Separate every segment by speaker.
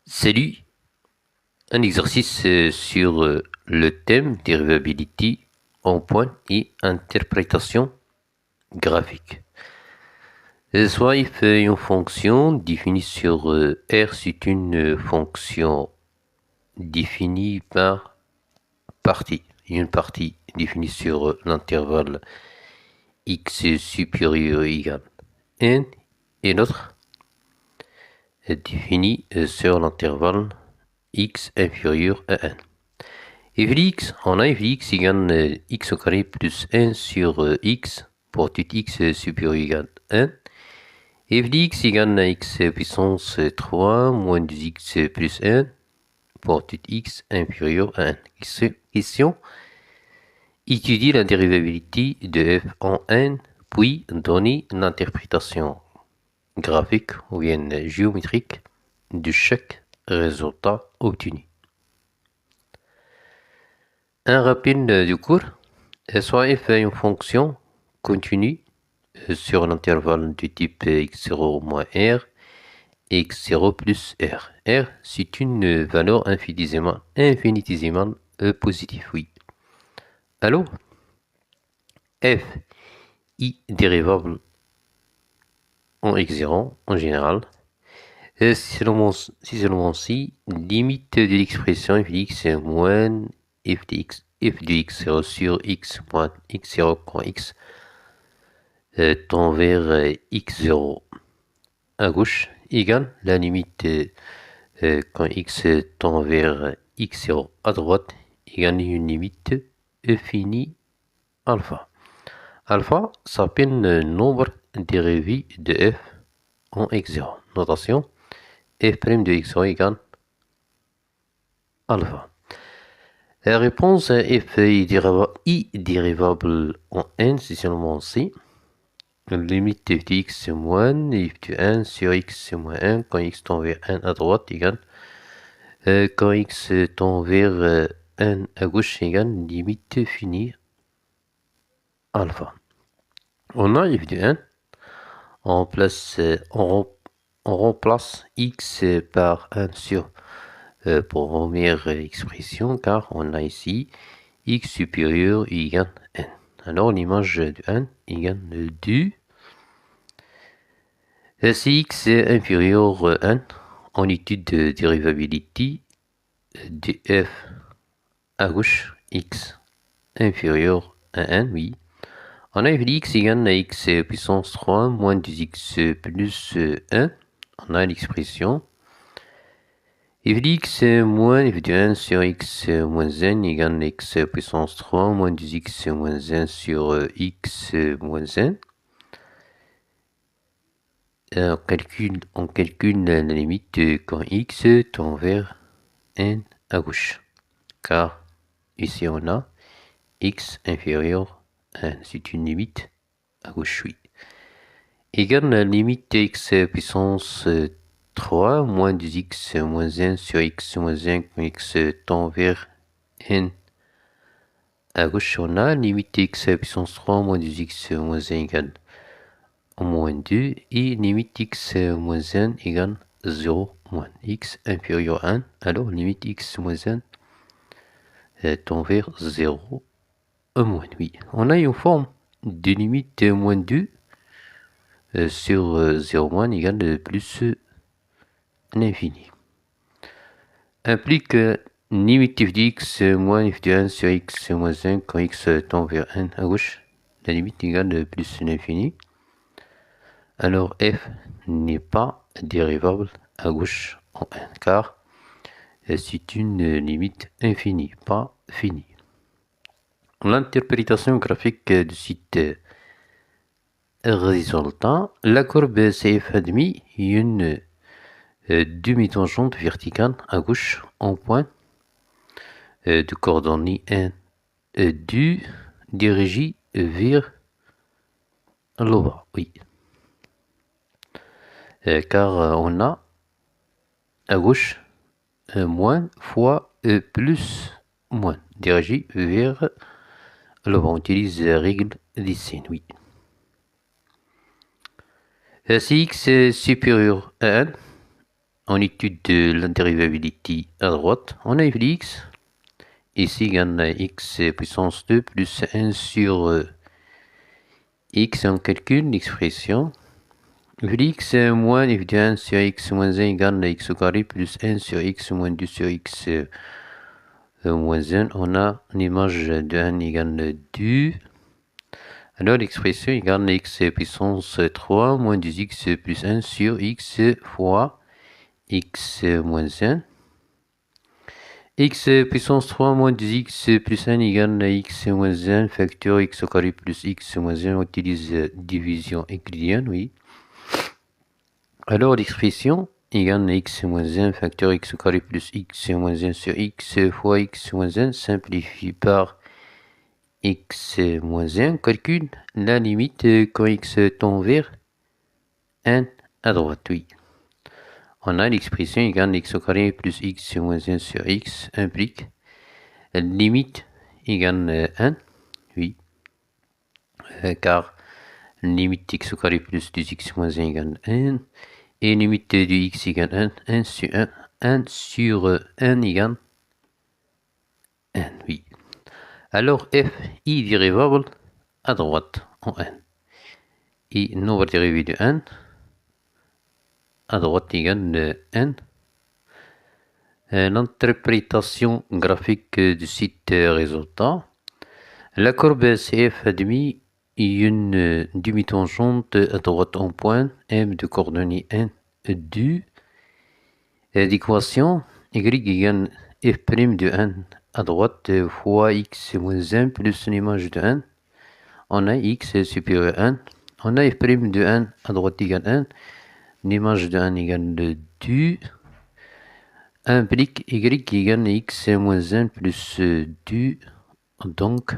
Speaker 1: Salut, un exercice sur le thème dérivabilité en point et interprétation graphique. Soit il fait une fonction définie sur R, c'est une fonction définie par partie. Une partie définie sur l'intervalle x supérieur ou égal n et l'autre définie sur l'intervalle x inférieur à n. F de x, on a f de x égale x au carré plus 1 sur x pour tout x supérieur ou égal à 1. F de x égale x puissance 3 moins 2x plus 1 pour tout x inférieur à 1. Question. Étudier la dérivabilité de f en n, puis donner l'interprétation graphique ou bien géométrique de chaque résultat obtenu. Un rappel du cours. Soit f est une fonction continue sur l'intervalle du type x0 moins r et x0 plus r. R, c'est une valeur infinitésimale positive, oui. Alors, f i dérivable en x0 en général, si seulement si limite de l'expression f de x moins f de x0 sur x moins x0 quand x tend vers x0 à gauche égale la limite quand x tend vers x0 à droite égale une limite finie alpha. Alpha s'appelle le nombre dérivé de f en x0. Notation f' de x0 égale alpha. La réponse f i dérivable en n, c'est seulement c. La limite f de x moins f de 1 sur x moins 1 quand x tend vers 1 à droite égale quand x tend vers 1 à gauche égale limite finie alpha. On a f de 1, on remplace x par 1 sur première expression car on a ici x supérieur égale n. Alors l'image de 1 égale 2. Si x est inférieur à 1, en étude de dérivabilité de f à gauche, x inférieur à 1, oui. On a f de x égale à x puissance 3 moins 2x plus 1. On a l'expression f de x moins f de 1 sur x moins 1 égale x puissance 3 moins 2x moins 1 sur x moins 1. On calcule la limite quand x tend vers n à gauche. Car ici on a x inférieur à 1. C'est une limite à gauche, oui. Égale la limite x puissance 3 moins 2x moins 1 sur x moins 1 quand x tend vers n à gauche. On a limite x puissance 3 moins 2x moins 1 égale moins 2 et limite x moins 1 égale 0 moins x inférieur à 1. Alors limite x moins 1 tend vers 0 moins. Oui, on a une forme de limite moins 2 sur 0 moins égale plus l'infini. Implique limite f de x moins f de 1 sur x moins 1 quand x tend vers 1 à gauche. La limite égale plus l'infini. Alors f n'est pas dérivable à gauche en 1 car c'est une limite infinie, pas finie. L'interprétation graphique du site résultat, la courbe CF admis une demi-tangente verticale à gauche en point de coordonnées 1 2 dirigée vers le bas. Oui. Car on a à gauche moins fois plus moins dirigé vers le bas. On utilise la règle des signes, oui. Si x est supérieur à 1, en étude de l'indérivabilité à droite, on a f de x. Ici, on a x puissance 2 plus 1 sur x. On calcule l'expression. F de x moins f de 1 sur x moins 1 égale à x au carré plus 1 sur x moins 2 sur x moins 1. On a une image de 1 égale 2. Alors l'expression égale à x puissance 3 moins 2x plus 1 sur x fois x moins 1. X puissance 3 moins 2x plus 1 égale à x moins 1 facteur x au carré plus x moins 1. On utilise division euclidienne, oui. Alors l'expression égale à x moins 1 facteur x au carré plus x moins 1 sur x fois x moins 1 simplifie par x moins 1. Calcule la limite quand x tend vers 1 à droite, oui. On a l'expression égale à x au carré plus x moins 1 sur x implique limite égale à 1, oui, car limite x au carré plus 2x moins 1 égale 1, et limite de x égale 1, 1 sur 1, 1 sur 1 égale 1, oui. Alors f i dérivable à droite en 1, et nombre dérivé de 1 à droite égale 1. L'interprétation graphique du site résultat. La courbe CF admis une demi-tangente à droite en point M de coordonnées 1 et 2. L'équation y égale f' de 1 à droite fois x moins 1 plus une image de 1. On a x supérieur à 1. On a f' de 1 à droite égale 1. Une image de 1 égale 2. Implique y égale x moins 1 plus 2. Donc,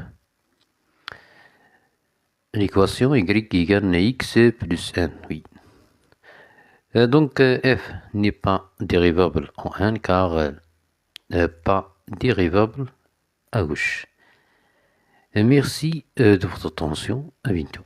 Speaker 1: l'équation y égale x plus 1, oui. Donc, f n'est pas dérivable en 1 car pas dérivable à gauche. Merci de votre attention. À bientôt.